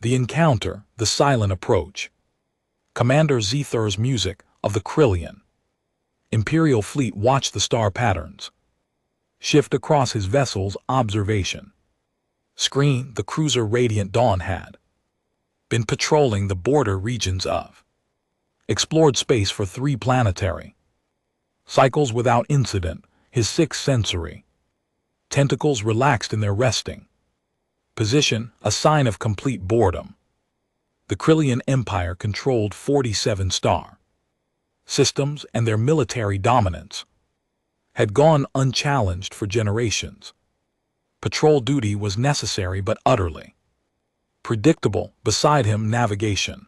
The encounter, the silent approach. Commander Zether's music of the Krillian. Imperial fleet watched the star patterns shift across his vessel's observation screen. The cruiser Radiant Dawn had been patrolling the border regions of explored space for 3 planetary cycles without incident. His 6 sensory tentacles relaxed in their resting position, a sign of complete boredom. The Krillian Empire controlled 47 star systems, and their military dominance had gone unchallenged for generations. Patrol duty was necessary but utterly predictable. Beside him, navigation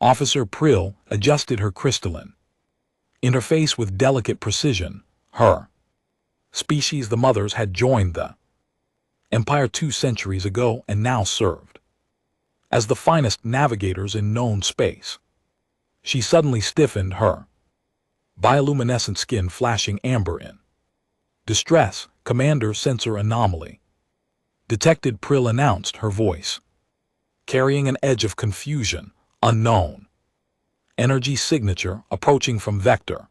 Officer Prill adjusted her crystalline interface with delicate precision. Her species, the Mothers, had joined the Empire 2 centuries ago and now served as the finest navigators in known space. She suddenly stiffened, her bioluminescent skin flashing amber in distress. Commander, sensor anomaly detected, Prill announced, her voice carrying an edge of confusion. Unknown energy signature approaching from Vector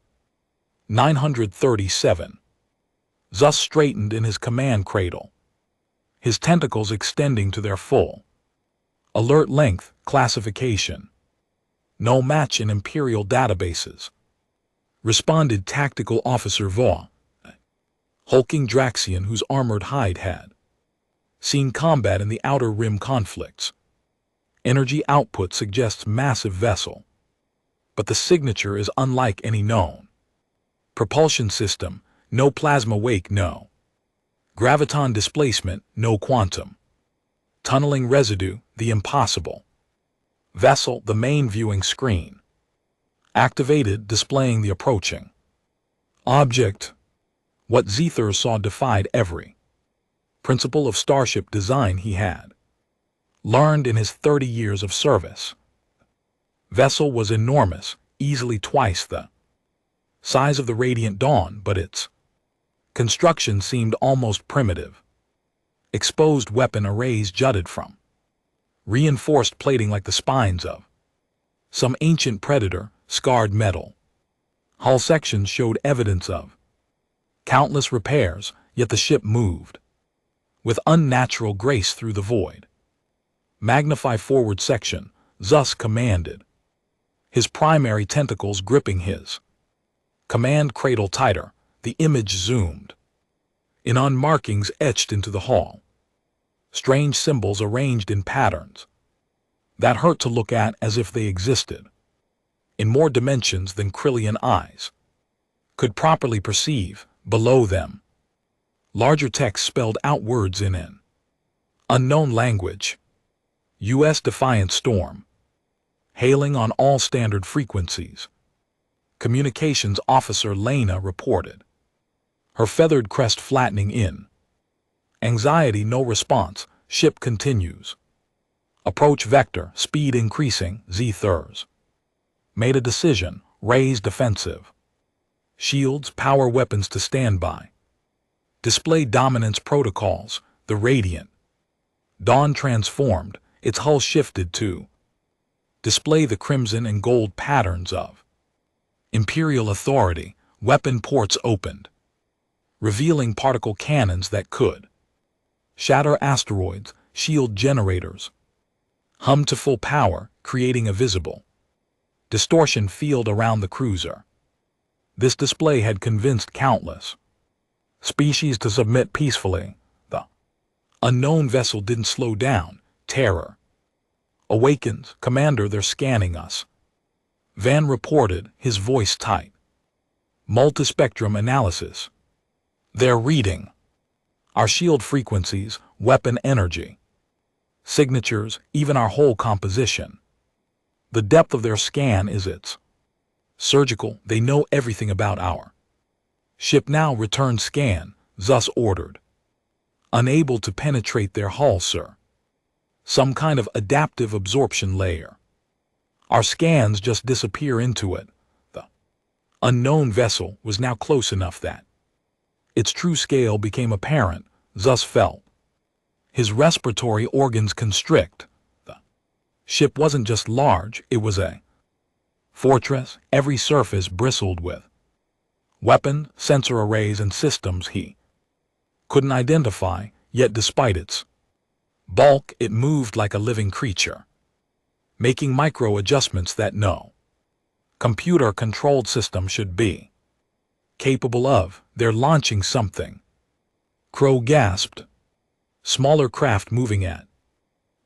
937. Zus straightened in his command cradle, his tentacles extending to their full alert length. Classification no match in Imperial databases, responded Tactical Officer Vaugh, hulking Draxian whose armored hide had seen combat in the Outer Rim conflicts. Energy output suggests massive vessel, but the signature is unlike any known propulsion system. No plasma wake, no graviton displacement, no quantum tunneling residue. The impossible vessel, the main viewing screen activated, displaying the approaching object. What Zether saw defied every principle of starship design he had learned in his 30 years of service. Vessel was enormous, easily twice the size of the Radiant Dawn, but its construction seemed almost primitive. Exposed weapon arrays jutted from reinforced plating like the spines of some ancient predator. Scarred metal hull sections showed evidence of countless repairs, yet the ship moved with unnatural grace through the void. Magnify forward section, Zus commanded, his primary tentacles gripping his command cradle tighter. The image zoomed in on markings etched into the hull, strange symbols arranged in patterns that hurt to look at, as if they existed in more dimensions than Krillian eyes could properly perceive. Below them, larger text spelled out words in an unknown language. U.S. Defiant Storm, hailing on all standard frequencies. Communications Officer Lena reported, her feathered crest flattening in anxiety. No response. Ship continues. Approach vector, speed increasing. Zethers made a decision. Raise defensive shields, power weapons to standby. Display dominance protocols. The Radiant Dawn transformed, its hull shifted to display the crimson and gold patterns of Imperial authority. Weapon ports opened, revealing particle cannons that could shatter asteroids. Shield generators hummed to full power, creating a visible distortion field around the cruiser. This display had convinced countless species to submit peacefully. The unknown vessel didn't slow down. Terror awakens. Commander, they're scanning us, Van reported, his voice tight. Multispectrum analysis. They're reading our shield frequencies, weapon energy signatures, even our whole composition. The depth of their scan is its surgical. They know everything about our ship now. Return scan, Zus ordered. Unable to penetrate their hull, sir. Some kind of adaptive absorption layer. Our scans just disappear into it. The unknown vessel was now close enough that its true scale became apparent. Zus felt his respiratory organs constrict. The Ship wasn't just large, it was a fortress, every surface bristled with weapon, sensor arrays, and systems he couldn't identify, yet despite its bulk, it moved like a living creature, making micro adjustments that no computer-controlled system should be capable of. They're launching something, Crow gasped. Smaller craft moving at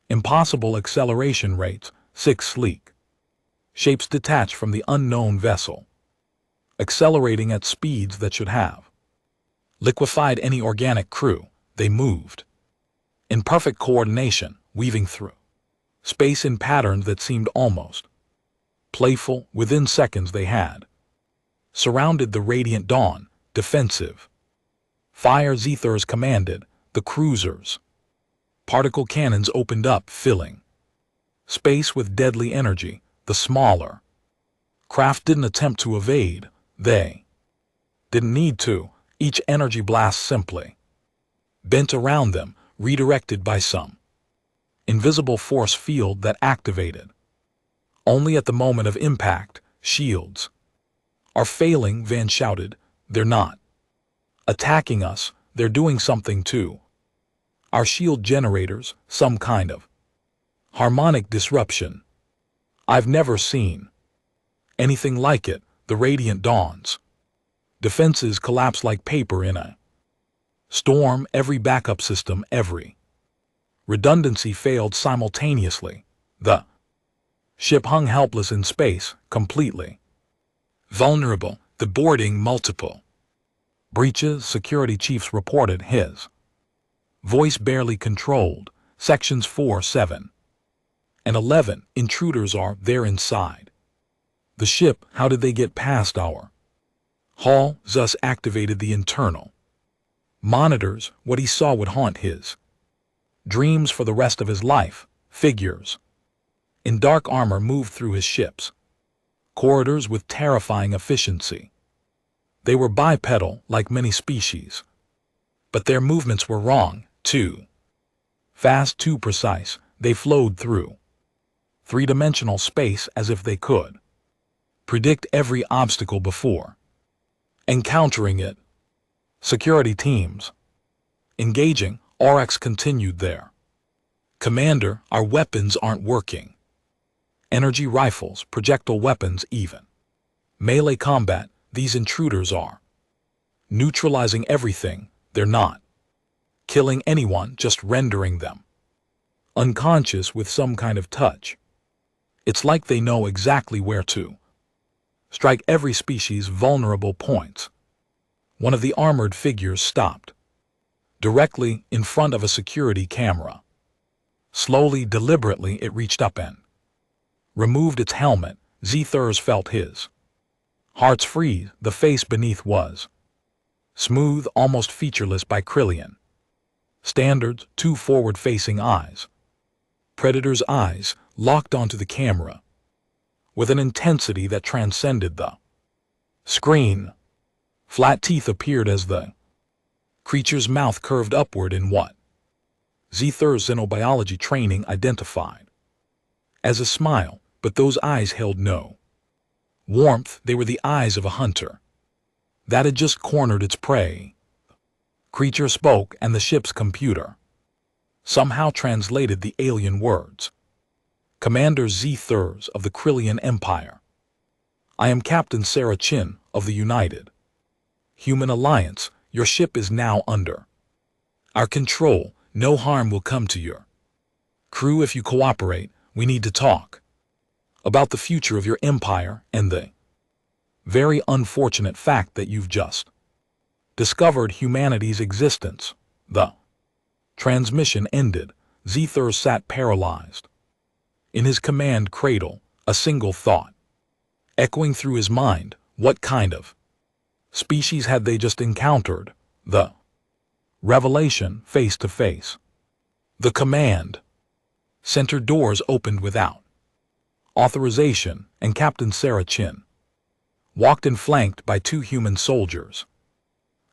impossible acceleration rates, 6 sleek shapes detached from the unknown vessel, accelerating at speeds that should have liquefied any organic crew. They moved in perfect coordination, weaving through space in patterns that seemed almost playful. Within seconds they had surrounded the radiant dawn, defensive. Fire Zethers commanded the cruisers. Particle cannons opened up, filling space with deadly energy. The smaller craft didn't attempt to evade. They didn't need to. Each energy blast simply bent around them, redirected by some invisible force field that activated only at the moment of impact. Shields are failing, Van shouted. They're not attacking us, they're doing something too. Our shield generators, some kind of harmonic disruption. I've never seen anything like it. The radiant dawn's defenses collapsed like paper in a storm. Every backup system, every redundancy failed simultaneously. The ship hung helpless in space, completely vulnerable. The boarding multiple breaches, security chiefs reported, his voice barely controlled. Sections 4, 7, and 11. Intruders are there inside the ship. How did they get past our hull? Zus activated the internal monitors. What he saw would haunt his dreams for the rest of his life. Figures in dark armor moved through his ship's corridors with terrifying efficiency. They were bipedal, like many species, but their movements were wrong, too fast, too precise. They flowed through three-dimensional space as if they could predict every obstacle before encountering it. Security teams engaging. RX continued there. Commander, our weapons aren't working. Energy rifles, projectile weapons, even melee combat. These intruders are neutralizing everything. They're not killing anyone, just rendering them unconscious with some kind of touch. It's like they know exactly where to strike every species' vulnerable points. One of the armored figures stopped directly in front of a security camera. Slowly, deliberately, it reached up and removed its helmet. Zethers felt his heart's freeze. The face beneath was smooth, almost featureless by Krillian standards. 2 forward-facing eyes, Predator's eyes, locked onto the camera with an intensity that transcended the screen. Flat teeth appeared as the creature's mouth curved upward in what Zethers' xenobiology training identified as a smile, but those eyes held no warmth. They were the eyes of a hunter that had just cornered its prey. Creature spoke, and the ship's computer somehow translated the alien words. Commander Zethers of the Krillian Empire. I am Captain Sarah Chin of the United Human Alliance. Your ship is now under our control. No harm will come to your crew if you cooperate. We need to talk about the future of your empire and the very unfortunate fact that you've just discovered humanity's existence. The transmission ended. Zethers sat paralyzed in his command cradle, a single thought echoing through his mind. What kind of species had they just encountered? The revelation face to face. The command center doors opened without authorization, and Captain Sarah Chin walked in, flanked by 2 human soldiers.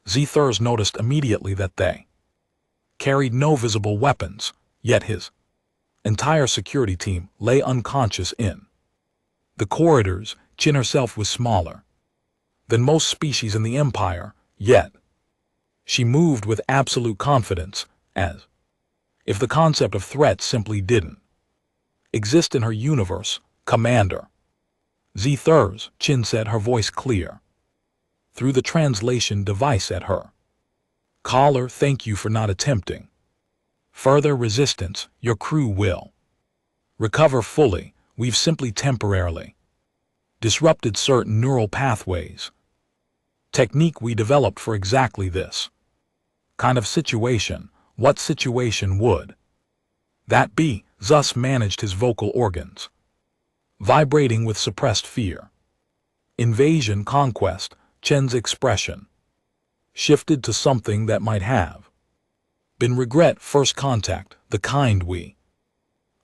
Zethers noticed immediately that they carried no visible weapons, yet his Entire security team lay unconscious in the corridors. Chin herself was smaller than most species in the Empire, yet she moved with absolute confidence, as if the concept of threat simply didn't exist in her universe. Commander Zethers, Chin said, her voice clear through the translation device at her collar. Thank you for not attempting further resistance. Your crew will recover fully. We've simply temporarily disrupted certain neural pathways. Technique we developed for exactly this kind of situation. What situation would that be? Zus managed his vocal organs, vibrating with suppressed fear. Invasion, conquest. Chen's expression shifted to something that might have been regret. First contact, the kind we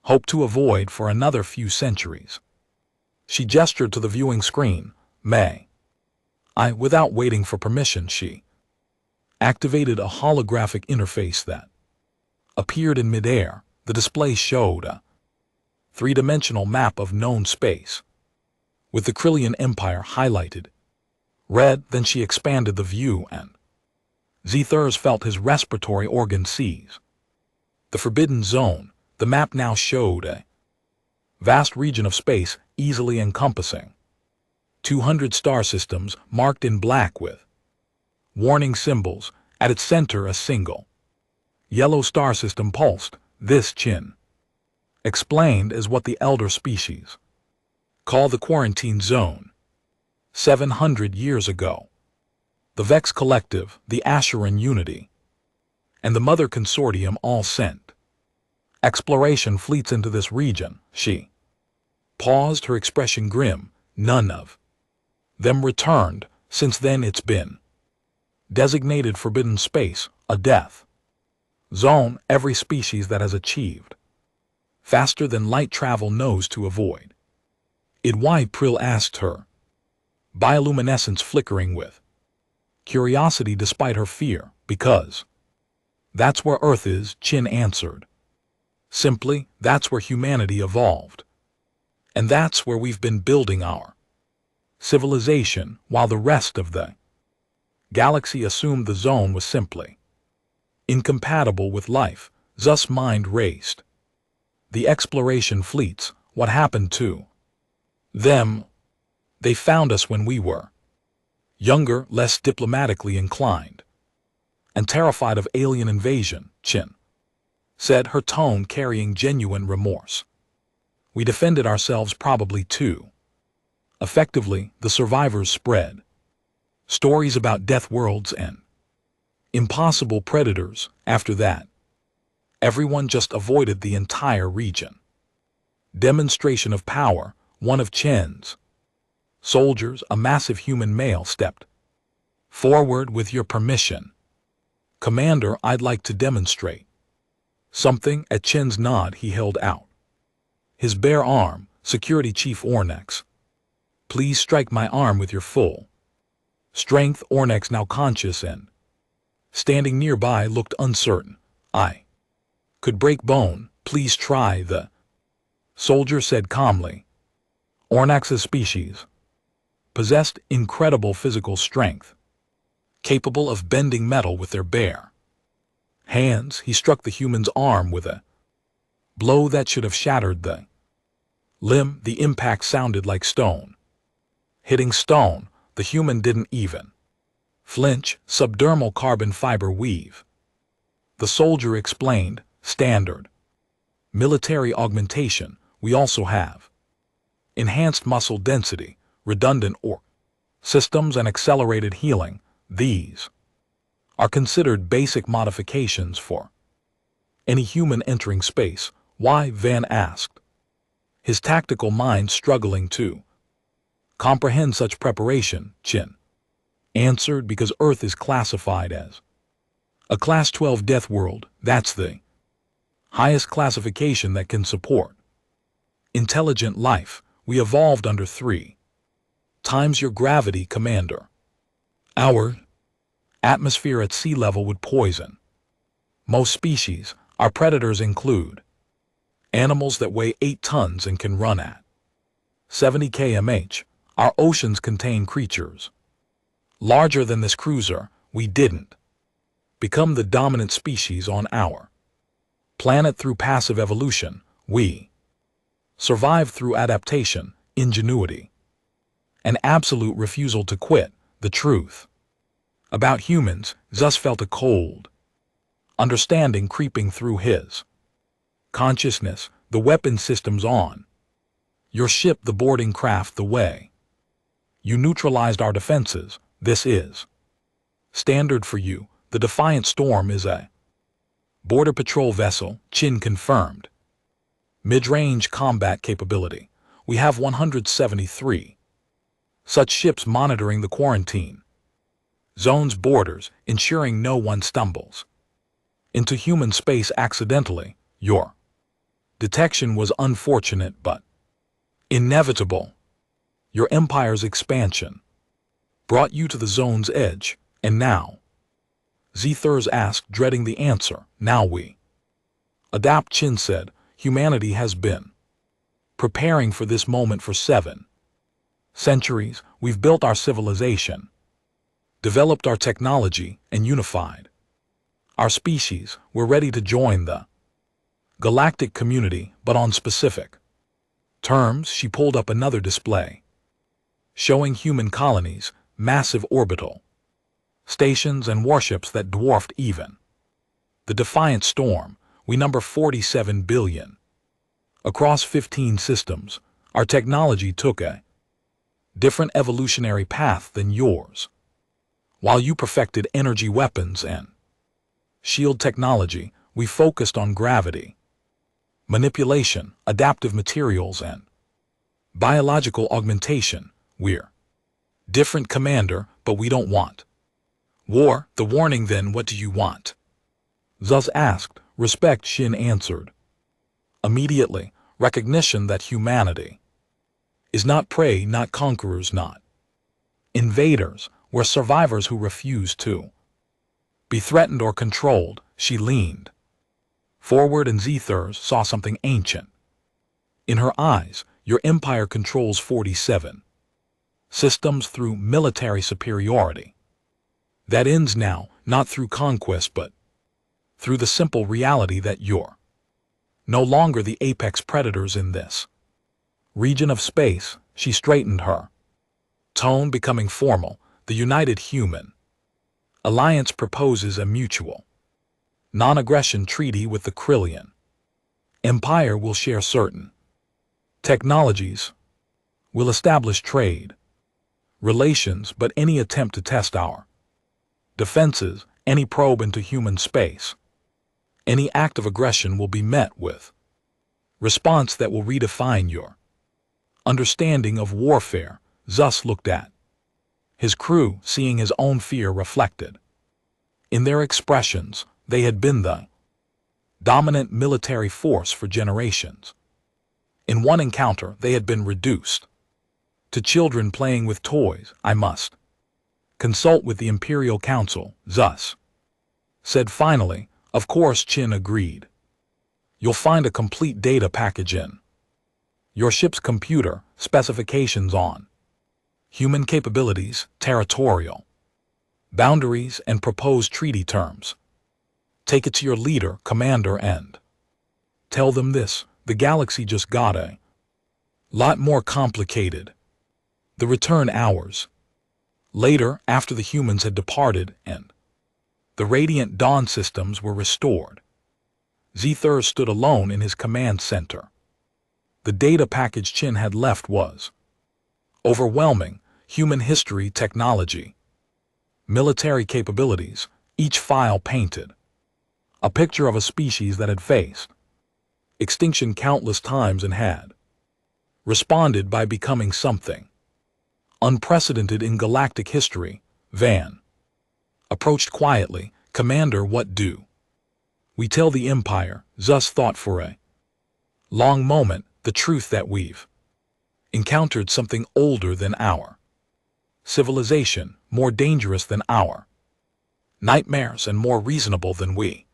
hope to avoid for another few centuries. She gestured to the viewing screen. May I? Without waiting for permission, she activated a holographic interface that appeared in midair. The display showed a three-dimensional map of known space, with the Krillian Empire highlighted red. Then she expanded the view, and Zethers felt his respiratory organ seize. The Forbidden Zone. The map now showed a vast region of space, easily encompassing 200 star systems marked in black with warning symbols. At its center, a single yellow star system pulsed. This, Chin explained, is what the elder species call the quarantine zone. 700 years ago, the Vex Collective, the Asheran Unity, and the Mother Consortium all sent exploration fleets into this region. She paused, her expression grim. None of them returned. Since then it's been designated forbidden space, a death zone. Every species that has achieved faster than light travel knows to avoid it. Why? Prill asked her, bioluminescence flickering with curiosity despite her fear. Because that's where Earth is, Chin answered. Simply, that's where humanity evolved. And that's where we've been building our civilization, while the rest of the galaxy assumed the zone was simply incompatible with life. Zus' mind raced. The exploration fleets, what happened to them? They found us when we were younger, less diplomatically inclined, and terrified of alien invasion, Chin said, her tone carrying genuine remorse. We defended ourselves probably too effectively. The survivors spread stories about death worlds and impossible predators. After that, everyone just avoided the entire region. Demonstration of power. One of Chen's soldiers, a massive human male, stepped forward. With your permission, Commander, I'd like to demonstrate something. At Chen's nod, he held out his bare arm. Security Chief Ornex, please strike my arm with your full strength. Ornex, now conscious and standing nearby, looked uncertain. I could break bone. Please try. The soldier said calmly. Ornax's species possessed incredible physical strength, capable of bending metal with their bare hands. He struck the human's arm with a blow that should have shattered the limb. The impact sounded like stone hitting stone. The human didn't even flinch. Subdermal carbon fiber weave, the soldier explained. Standard military augmentation. We also have enhanced muscle density, redundant systems, and accelerated healing. These are considered basic modifications for any human entering space. Why? Van asked, his tactical mind struggling to comprehend such preparation. Chin answered, because Earth is classified as a Class 12 death world. That's the highest classification that can support intelligent life. We evolved under 3 times your gravity, Commander. Our atmosphere at sea level would poison most species. Our predators include Animals that weigh 8 tons and can run at 70 km/h. Our oceans contain creatures larger than this cruiser. We didn't become the dominant species on our planet through passive evolution. We survived through adaptation, ingenuity, an absolute refusal to quit. The truth about humans, Zus felt a cold understanding creeping through his consciousness. The weapon systems on your ship, the boarding craft, the way you neutralized our defenses. This is standard for you. The Defiant Storm is a border patrol vessel, Chin confirmed. Mid-range combat capability. We have 173 such ships monitoring the quarantine zone's borders, ensuring no one stumbles into human space accidentally. Your detection was unfortunate but inevitable. Your empire's expansion brought you to the zone's edge, and now? Zethers asked, dreading the answer. Now we adapt, Chin said. Humanity has been preparing for this moment for 7 centuries. We've built our civilization, developed our technology, and unified our species. We're ready to join the galactic community, but on specific terms. She pulled up another display showing human colonies, massive orbital stations, and warships that dwarfed even the Defiant Storm. We number 47 billion across 15 systems. Our technology took a different evolutionary path than yours. While you perfected energy weapons and shield technology, we focused on gravity manipulation, adaptive materials, and biological augmentation. We're different, Commander, but we don't want war. The warning. Then what do you want? Zuz asked. Respect, Shin answered. Immediately, recognition that humanity is not prey, not conquerors, not invaders. We're survivors who refuse to be threatened or controlled. She leaned forward, and Zethers saw something ancient in her eyes. Your empire controls 47 systems through military superiority. That ends now, not through conquest, but through the simple reality that you're no longer the apex predators in this region of space. She straightened her tone, becoming formal. The United Human Alliance proposes a mutual non-aggression treaty with the Krillian Empire. Will share certain technologies, will establish trade relations, but any attempt to test our defenses, any probe into human space, any act of aggression will be met with response that will redefine your understanding of warfare. Zus looked at his crew, seeing his own fear reflected in their expressions. They had been the dominant military force for generations. In one encounter, they had been reduced to children playing with toys. I must consult with the Imperial Council, Zus said finally. Of course, Chin agreed. You'll find a complete data package in your ship's computer, specifications on human capabilities, territorial boundaries, and proposed treaty terms. Take it to your leader, Commander, and tell them this: the galaxy just got a lot more complicated. The return hours later, after the humans had departed and the Radiant Dawn systems were restored, Zethers stood alone in his command center. The data package Chin had left was overwhelming. Human history, technology, military capabilities. Each file painted a picture of a species that had faced extinction countless times and had responded by becoming something unprecedented in galactic history. Van approached quietly. Commander, what do we tell the Empire? Zus thought for a long moment. The truth that we've encountered something older than our civilization, more dangerous than our nightmares, and more reasonable than we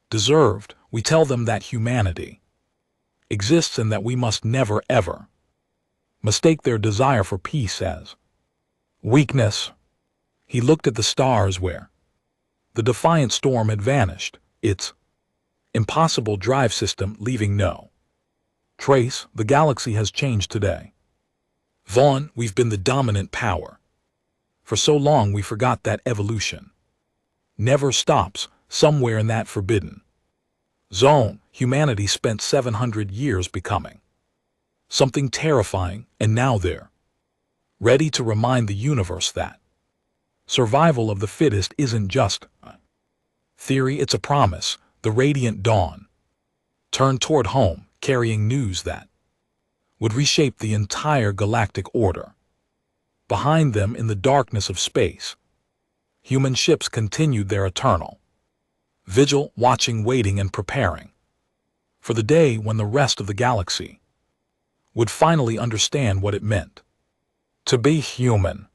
deserved. We tell them that humanity exists and that we must never ever mistake their desire for peace as weakness. He looked at the stars where the defiant storm had vanished, its impossible drive system leaving no trace. The galaxy has changed today. Vaughn, we've been the dominant power. For so long we forgot that evolution never stops. Somewhere in that forbidden zone, humanity spent 700 years becoming something terrifying, and now they're ready to remind the universe that survival of the fittest isn't just a theory, it's a promise. The radiant dawn turned toward home, carrying news that would reshape the entire galactic order. Behind them, in the darkness of space, human ships continued their eternal vigil, watching, waiting, and preparing for the day when the rest of the galaxy would finally understand what it meant to be human.